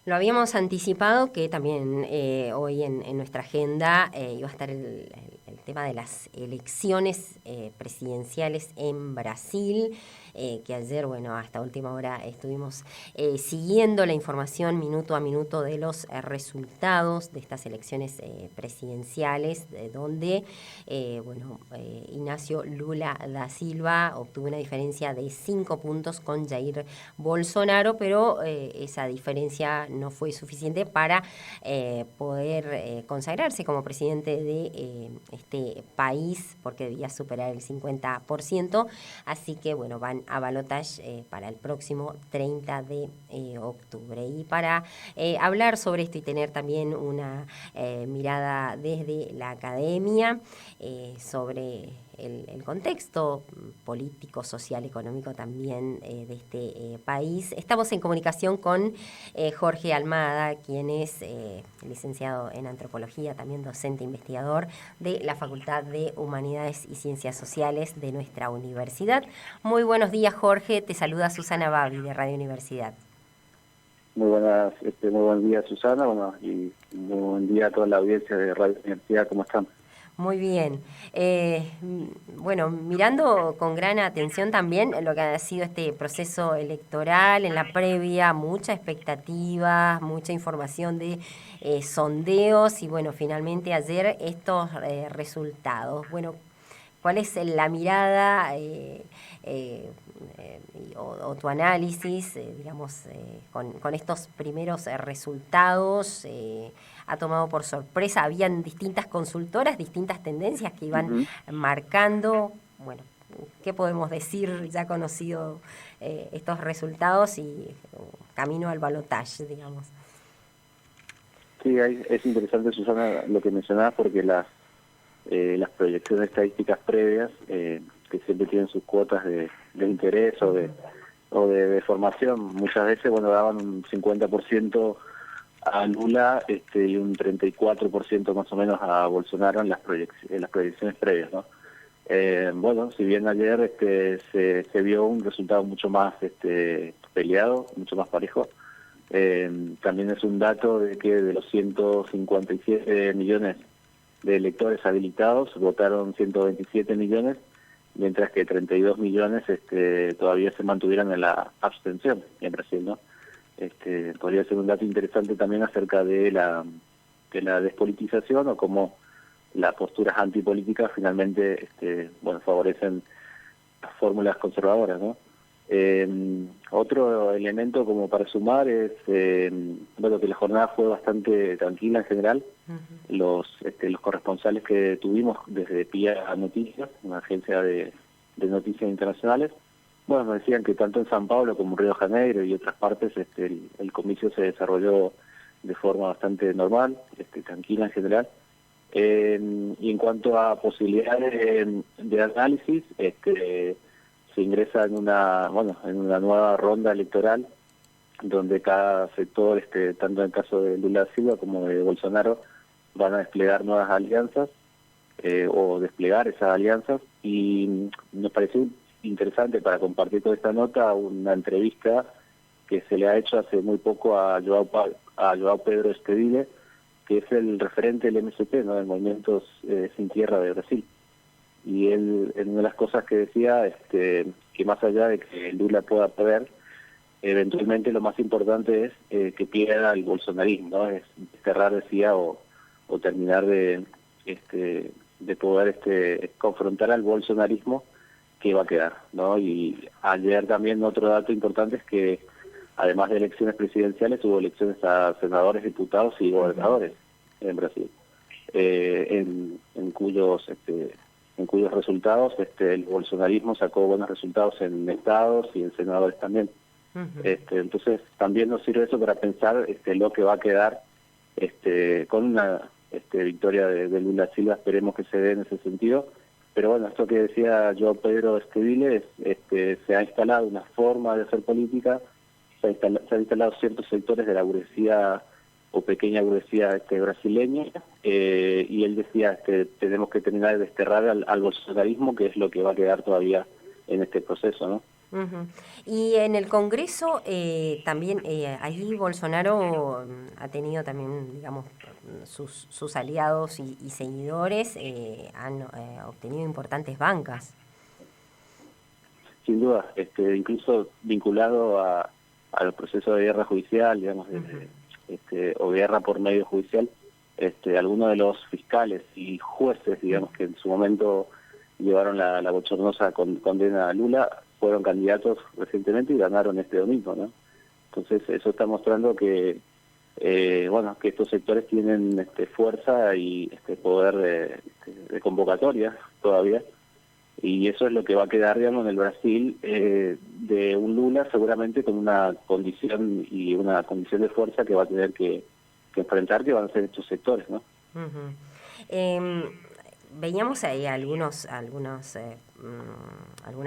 Lo habíamos anticipado que también hoy en nuestra agenda iba a estar el tema de las elecciones presidenciales en Brasil, que ayer, bueno, hasta última hora estuvimos siguiendo la información minuto a minuto de los resultados de estas elecciones presidenciales, donde, Ignacio Lula da Silva obtuvo una diferencia de 5 puntos con Jair Bolsonaro, pero esa diferencia no fue suficiente para poder consagrarse como presidente de este país, porque debía superar el 50%, así que bueno, van a balotaje para el próximo 30 de octubre. Y para hablar sobre esto y tener también una mirada desde la academia sobre el contexto político, social, económico también de este país. Estamos en comunicación con Jorge Almada, quien es licenciado en antropología, también docente investigador de la Facultad de Humanidades y Ciencias Sociales de nuestra universidad. Muy buenos días, Jorge. Te saluda Susana Babi de Radio Universidad. Muy buen día, Susana, y muy buen día a toda la audiencia de Radio Universidad. ¿Cómo están? Muy bien. Mirando con gran atención también lo que ha sido este proceso electoral, en la previa, mucha expectativa, mucha información de sondeos y bueno, finalmente ayer estos resultados. Bueno, ¿cuál es la mirada o tu análisis, con estos primeros resultados? ¿Ha tomado por sorpresa? Habían distintas consultoras, distintas tendencias que iban marcando. Bueno, ¿qué podemos decir ya conocido estos resultados y camino al balotaje, digamos? Sí, es interesante, Susana, lo que mencionabas, porque las proyecciones estadísticas previas, que siempre tienen sus cuotas de interés o de formación, muchas veces daban un 50% a Lula y un 34% más o menos a Bolsonaro en las proyecciones previas, ¿no? Si bien ayer se vio un resultado mucho más peleado, mucho más parejo, también es un dato de que de los 157 millones de electores habilitados votaron 127 millones, mientras que 32 millones todavía se mantuvieron en la abstención en Brasil, ¿no? Podría ser un dato interesante también acerca de la despolitización o cómo las posturas antipolíticas finalmente favorecen las fórmulas conservadoras, ¿no? Otro elemento como para sumar es que la jornada fue bastante tranquila en general. Los corresponsales que tuvimos desde PIA Noticias, una agencia de noticias internacionales, nos decían que tanto en San Pablo como en Río de Janeiro y otras partes el comicio se desarrolló de forma bastante normal, tranquila en general. Y en cuanto a posibilidades de análisis, se ingresa en una nueva ronda electoral donde cada sector, tanto en el caso de Lula Silva como de Bolsonaro, van a desplegar nuevas alianzas o desplegar esas alianzas, y nos pareció interesante para compartir toda esta nota una entrevista que se le ha hecho hace muy poco a João Pedro Estevile, que es el referente del MST, ¿no?, del Movimiento Sin Tierra de Brasil. Y él, en una de las cosas que decía, que más allá de que Lula pueda perder, eventualmente lo más importante es que pierda el bolsonarismo, ¿no? Es desterrar, decía, o terminar de poder confrontar al bolsonarismo que va a quedar, ¿no? Y ayer también otro dato importante es que además de elecciones presidenciales hubo elecciones a senadores, diputados y gobernadores en Brasil, en cuyos resultados el bolsonarismo sacó buenos resultados en estados y en senadores también. Entonces también nos sirve eso para pensar lo que va a quedar con una victoria de Lula Silva. Esperemos que se dé en ese sentido. Pero esto que decía João Pedro Estevile se ha instalado una forma de hacer política, se han instalado ciertos sectores de la burguesía o pequeña burguesía brasileña, y él decía tenemos que terminar de desterrar al bolsonarismo, que es lo que va a quedar todavía en este proceso, ¿no? Uh-huh. Y en el Congreso también, ahí Bolsonaro ha tenido también, digamos, sus aliados y seguidores han obtenido importantes bancas. Sin duda, incluso vinculado al proceso de guerra judicial, digamos, o guerra por medio judicial, algunos de los fiscales y jueces, digamos, que en su momento llevaron la bochornosa condena a Lula, fueron candidatos recientemente y ganaron este domingo, ¿no? Entonces eso está mostrando que que estos sectores tienen fuerza y poder de convocatoria todavía, y eso es lo que va a quedar, digamos, en el Brasil de un Lula seguramente con una condición de fuerza que va a tener que enfrentar, que van a ser estos sectores, ¿no? Uh-huh. Veíamos ahí algunas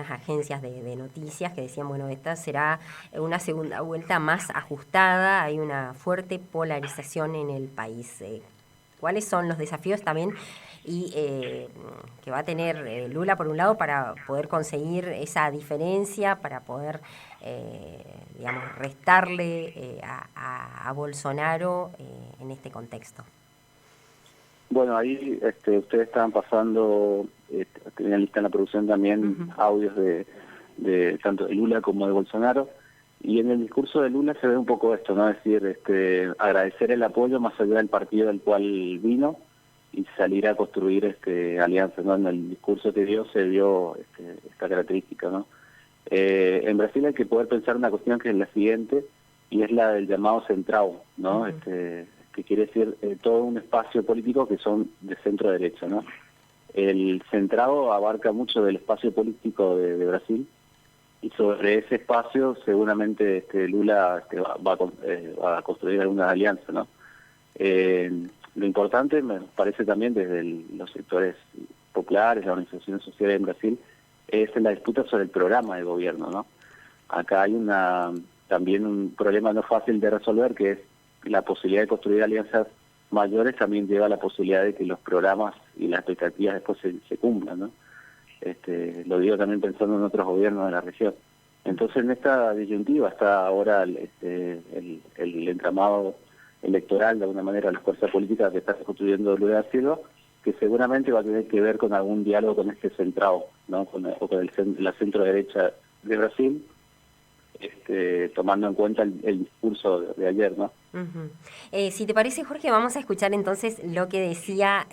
agencias de noticias que decían, bueno, esta será una segunda vuelta más ajustada, hay una fuerte polarización en el país. ¿Cuáles son los desafíos también y que va a tener Lula, por un lado, para poder conseguir esa diferencia, para poder, digamos, restarle a Bolsonaro en este contexto? Bueno, ahí ustedes estaban pasando, tenían lista en la producción también audios de tanto de Lula como de Bolsonaro, y en el discurso de Lula se ve un poco esto, ¿no? Es decir, agradecer el apoyo más allá del partido del cual vino y salir a construir alianzas, ¿no? En el discurso que dio se vio esta característica, ¿no? En Brasil hay que poder pensar una cuestión que es la siguiente, y es la del llamado centrado, ¿no? Que quiere decir todo un espacio político que son de centro derecha, ¿no? El centrado abarca mucho del espacio político de Brasil, y sobre ese espacio seguramente Lula va a construir alguna alianza, ¿no? Lo importante, me parece también desde los sectores populares, las organizaciones sociales en Brasil, es la disputa sobre el programa de gobierno, ¿no? Acá hay también un problema no fácil de resolver, que es la posibilidad de construir alianzas mayores. También lleva la posibilidad de que los programas y las expectativas después se cumplan, ¿no? Lo digo también pensando en otros gobiernos de la región. Entonces, en esta disyuntiva está ahora el entramado electoral, de alguna manera, las fuerzas políticas que está construyendo Lula da Silva, que seguramente va a tener que ver con algún diálogo con este centrado, ¿no? Con la centro derecha de Brasil, tomando en cuenta el discurso de ayer, ¿no? Uh-huh. Si te parece, Jorge, vamos a escuchar entonces lo que decía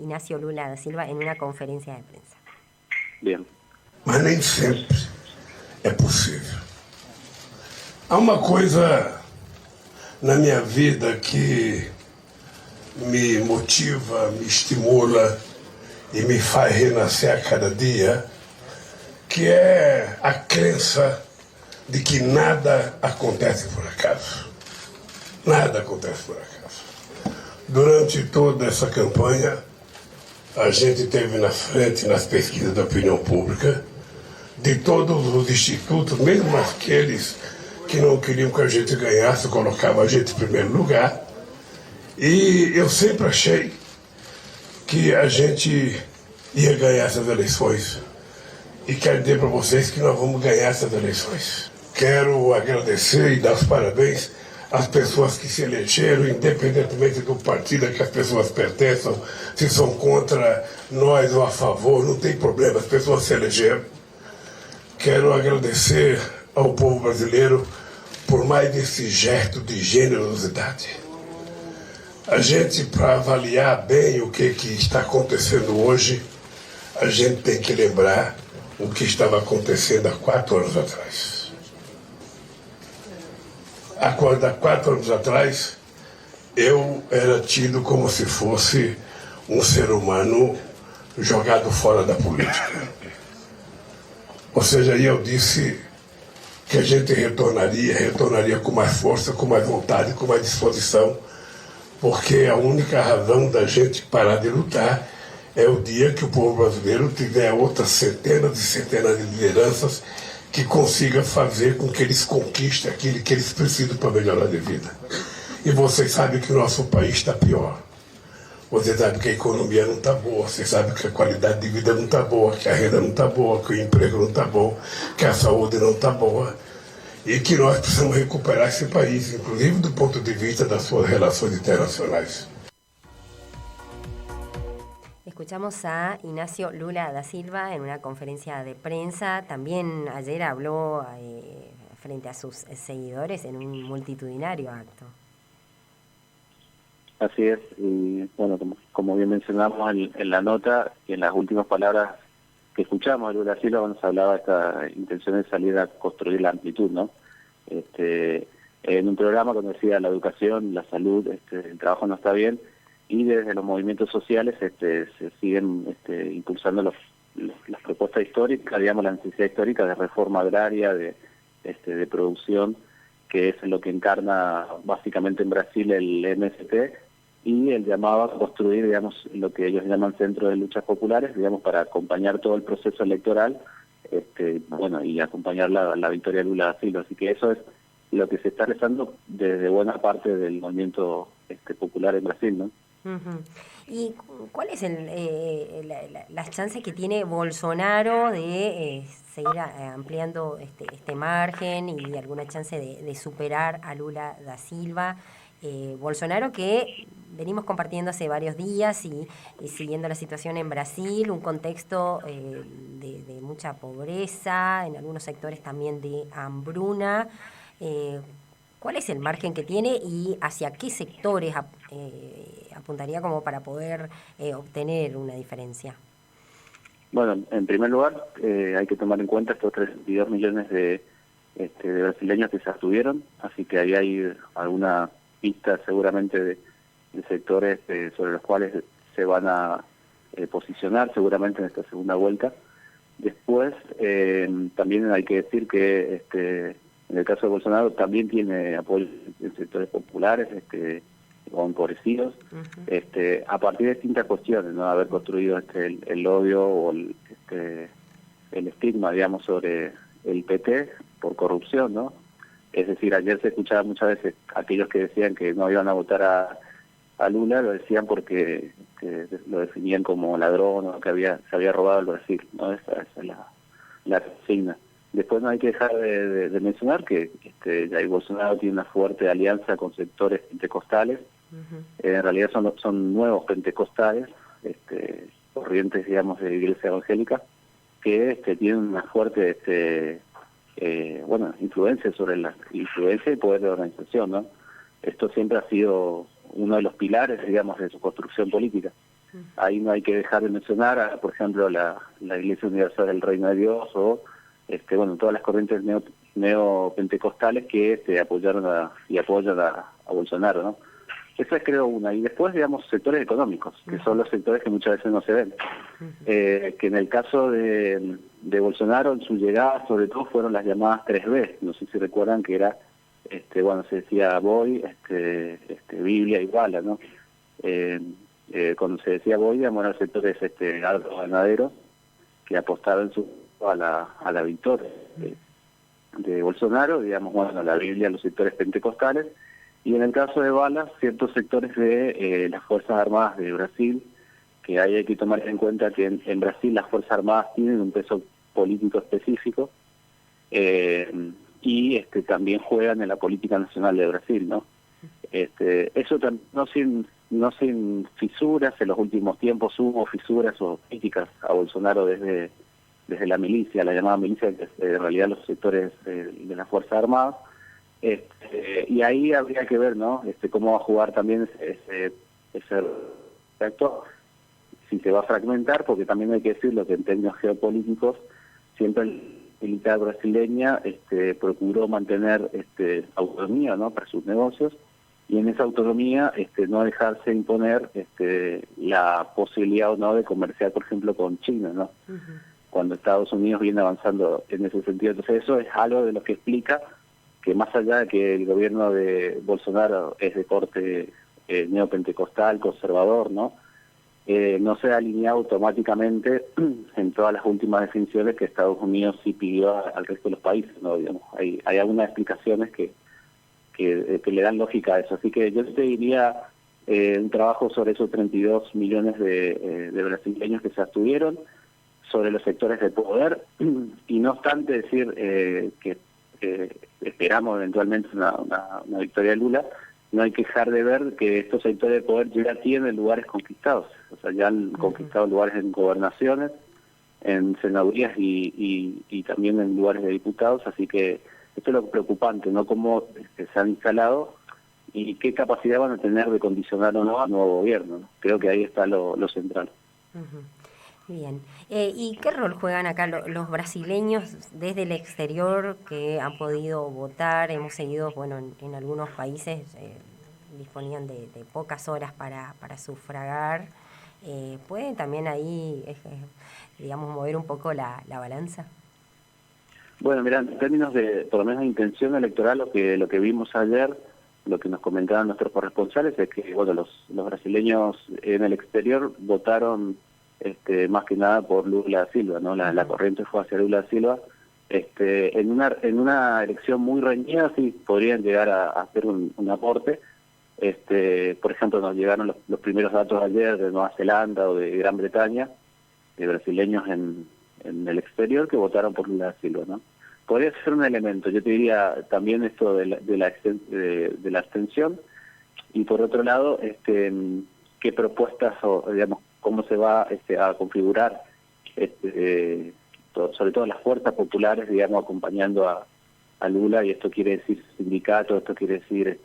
Inácio Lula da Silva en una conferencia de prensa. Bien. Mas nem sempre é possível. Há uma coisa na minha vida que me motiva, me estimula e me faz renascer a cada dia, que é a crença de que nada acontece por acaso. Nada acontece por acaso. Durante toda essa campanha, a gente teve na frente, nas pesquisas da opinião pública, de todos os institutos, mesmo aqueles que não queriam que a gente ganhasse, colocavam a gente em primeiro lugar. E eu sempre achei que a gente ia ganhar essas eleições. E quero dizer para vocês que nós vamos ganhar essas eleições. Quero agradecer e dar os parabéns às pessoas que se elegeram, independentemente do partido a que as pessoas pertençam, se são contra nós ou a favor, não tem problema, as pessoas se elegeram. Quero agradecer ao povo brasileiro por mais desse gesto de generosidade. A gente, para avaliar bem o que está acontecendo hoje, a gente tem que lembrar o que estava acontecendo há 4 anos atrás. Há 4 anos atrás, eu era tido como se fosse um ser humano jogado fora da política. Ou seja, aí eu disse que a gente retornaria com mais força, com mais vontade, com mais disposição, porque a única razão da gente parar de lutar é o dia que o povo brasileiro tiver outras centenas e centenas de lideranças que consiga fazer com que eles conquistem aquilo que eles precisam para melhorar de vida. E vocês sabem que o nosso país está pior. Você sabe que a economia não está boa, você sabe que a qualidade de vida não está boa, que a renda não está boa, que o emprego não está bom, que a saúde não está boa, e que nós precisamos recuperar esse país, inclusive do ponto de vista das suas relações internacionais. Escuchamos a Ignacio Lula da Silva en una conferencia de prensa. También ayer habló frente a sus seguidores en un multitudinario acto. Así es, y bueno, como bien mencionamos en la nota y en las últimas palabras que escuchamos de Lula da Silva, nos hablaba de esta intención de salir a construir la amplitud, ¿no? En un programa cuando decía la educación, la salud, el trabajo no está bien, y desde los movimientos sociales se siguen impulsando las propuestas históricas, digamos la necesidad histórica de reforma agraria, de producción, que es lo que encarna básicamente en Brasil el MST, y el llamado a construir, digamos, lo que ellos llaman centros de luchas populares, digamos, para acompañar todo el proceso electoral, bueno, y acompañar la victoria de Lula da Silva. Así que eso es lo que se está realizando desde buena parte del movimiento popular en Brasil, ¿no? Uh-huh. ¿Y cuál es las chances que tiene Bolsonaro de seguir ampliando este margen y alguna chance de superar a Lula da Silva? Bolsonaro, que venimos compartiendo hace varios días y siguiendo la situación en Brasil, un contexto de mucha pobreza, en algunos sectores también de hambruna. ¿Cuál es el margen que tiene y hacia qué sectores apuntaría como para poder obtener una diferencia? Bueno, en primer lugar, hay que tomar en cuenta estos 32 millones de brasileños que se abstuvieron, así que ahí hay alguna pista seguramente de sectores sobre los cuales se van a posicionar seguramente en esta segunda vuelta. Después, también hay que decir que en el caso de Bolsonaro también tiene apoyo en sectores populares o empobrecidos, uh-huh. A partir de distintas cuestiones, ¿no? Haber construido el odio o el estigma, digamos, sobre el PT por corrupción, ¿no? Es decir, ayer se escuchaba muchas veces aquellos que decían que no iban a votar a Lula, lo decían porque lo definían como ladrón o que se había robado el Brasil, ¿no? Esa es la consigna. Después no hay que dejar de mencionar que Jair Bolsonaro tiene una fuerte alianza con sectores pentecostales. Uh-huh. En realidad son nuevos pentecostales, corrientes, digamos, de iglesia evangélica, que tienen una fuerte influencia sobre la influencia y poder de organización, ¿no? Esto siempre ha sido uno de los pilares, digamos, de su construcción política. Uh-huh. Ahí no hay que dejar de mencionar, por ejemplo, la Iglesia Universal del Reino de Dios o todas las corrientes neopentecostales que apoyaron y apoyan a Bolsonaro, ¿no? Esa es, creo, una. Y después, digamos, sectores económicos, que son los sectores que muchas veces no se ven. Que en el caso de Bolsonaro, en su llegada, sobre todo, fueron las llamadas 3B. No sé si recuerdan que era, se decía Boy, Biblia y bala, ¿no? Cuando se decía Boy, digamos, eran sectores ganaderos que apostaban a la victoria de Bolsonaro, digamos, la Biblia, los sectores pentecostales, y en el caso de Balas, ciertos sectores de las Fuerzas Armadas de Brasil, que ahí hay que tomar en cuenta que en Brasil las Fuerzas Armadas tienen un peso político específico, y también juegan en la política nacional de Brasil, ¿no? Eso no sin fisuras. En los últimos tiempos hubo fisuras o críticas a Bolsonaro desde la milicia, la llamada milicia, que es en realidad los sectores de las Fuerzas Armadas, y ahí habría que ver, ¿no? Cómo va a jugar también ese actor, si se va a fragmentar, porque también hay que decirlo que en términos geopolíticos siempre el militar brasileña procuró mantener autonomía, ¿no?, para sus negocios, y en esa autonomía no dejarse imponer la posibilidad o no de comerciar, por ejemplo, con China, ¿no? Uh-huh. Cuando Estados Unidos viene avanzando en ese sentido. Entonces eso es algo de lo que explica que más allá de que el gobierno de Bolsonaro es de corte neopentecostal, conservador, ¿no? No se alinea automáticamente en todas las últimas definiciones que Estados Unidos sí pidió al resto de los países, ¿no? Digamos, hay algunas explicaciones que le dan lógica a eso. Así que yo te diría un trabajo sobre esos 32 millones de brasileños que se abstuvieron, sobre los sectores de poder, y no obstante decir que esperamos eventualmente una victoria de Lula, no hay que dejar de ver que estos sectores de poder ya tienen lugares conquistados, o sea, ya han conquistado lugares en gobernaciones, en senadurías y también en lugares de diputados, así que esto es lo preocupante, ¿no? Cómo se han instalado y qué capacidad van a tener de condicionar o no al nuevo gobierno, ¿no? Creo que ahí está lo central. Bien. ¿Y qué rol juegan acá los brasileños desde el exterior que han podido votar? Hemos seguido, bueno, en algunos países disponían de pocas horas para sufragar. ¿Pueden también ahí, digamos, mover un poco la balanza? Bueno, mira, en términos de, por lo menos, de intención electoral, lo que vimos ayer, lo que nos comentaban nuestros corresponsales es que, bueno, los brasileños en el exterior votaron más que nada por Lula da Silva, ¿no? La corriente fue hacia Lula da Silva. En una elección muy reñida sí podrían llegar a hacer un aporte. Por ejemplo, nos llegaron los primeros datos ayer de Nueva Zelanda o de Gran Bretaña, de brasileños en el exterior que votaron por Lula da Silva, ¿no? Podría ser un elemento. Yo te diría también esto de la abstención, y por otro lado, qué propuestas o, digamos, cómo se va a configurar, sobre todo las fuerzas populares, digamos, acompañando a Lula, y esto quiere decir sindicatos, esto quiere decir,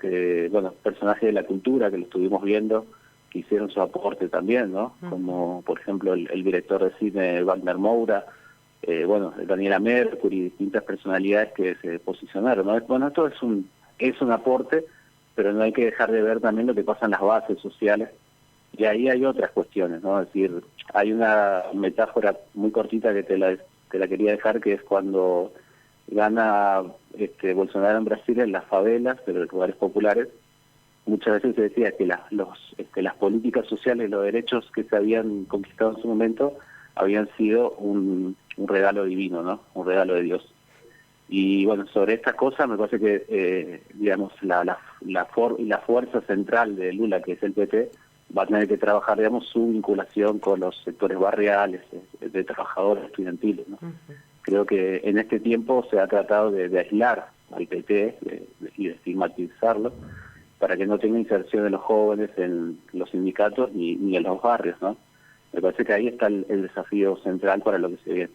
bueno, personajes de la cultura que lo estuvimos viendo, que hicieron su aporte también, ¿no? Como, por ejemplo, el director de cine Wagner Moura, bueno, Daniela Mercury, distintas personalidades que se posicionaron, ¿no? Bueno, esto es un aporte, pero no hay que dejar de ver también lo que pasa en las bases sociales. Y ahí hay otras cuestiones, ¿no? Es decir, hay una metáfora muy cortita que te la quería dejar, que es cuando gana Bolsonaro en Brasil, en las favelas, pero en lugares populares. Muchas veces se decía que las políticas sociales, los derechos que se habían conquistado en su momento, habían sido un regalo divino, ¿no? Un regalo de Dios. Y bueno, sobre estas cosas me parece que, digamos, la fuerza central de Lula, que es el PT, va a tener que trabajar, digamos, su vinculación con los sectores barriales, de trabajadores estudiantiles, ¿no? Creo que en este tiempo se ha tratado de aislar al PT y de estigmatizarlo para que no tenga inserción de los jóvenes en los sindicatos ni en los barrios, ¿no? Me parece que ahí está el desafío central para lo que se viene.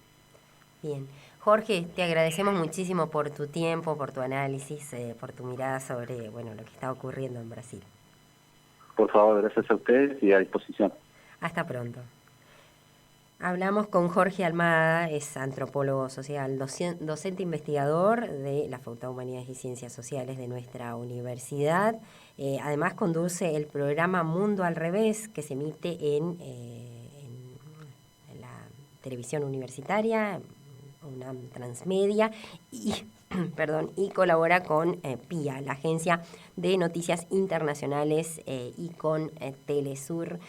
Bien. Jorge, te agradecemos muchísimo por tu tiempo, por tu análisis, por tu mirada sobre, bueno, lo que está ocurriendo en Brasil. Por favor, gracias a ustedes y a disposición. Hasta pronto. Hablamos con Jorge Almada, es antropólogo social, docente investigador de la Facultad de Humanidades y Ciencias Sociales de nuestra universidad. Además conduce el programa Mundo al Revés, que se emite en la televisión universitaria, una transmedia, y colabora con PIA, la Agencia de Noticias Internacionales, y con Telesur,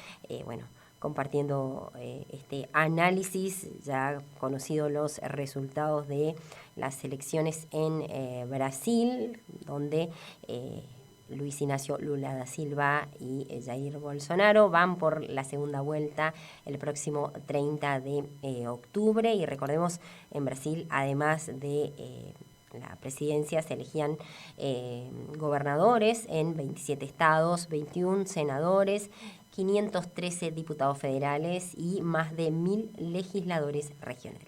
compartiendo este análisis. Ya conocido los resultados de las elecciones en Brasil, donde Luis Ignacio Lula da Silva y Jair Bolsonaro van por la segunda vuelta el próximo 30 de octubre. Y recordemos, en Brasil, además de la presidencia, se elegían gobernadores en 27 estados, 21 senadores, 513 diputados federales y más de 1000 legisladores regionales.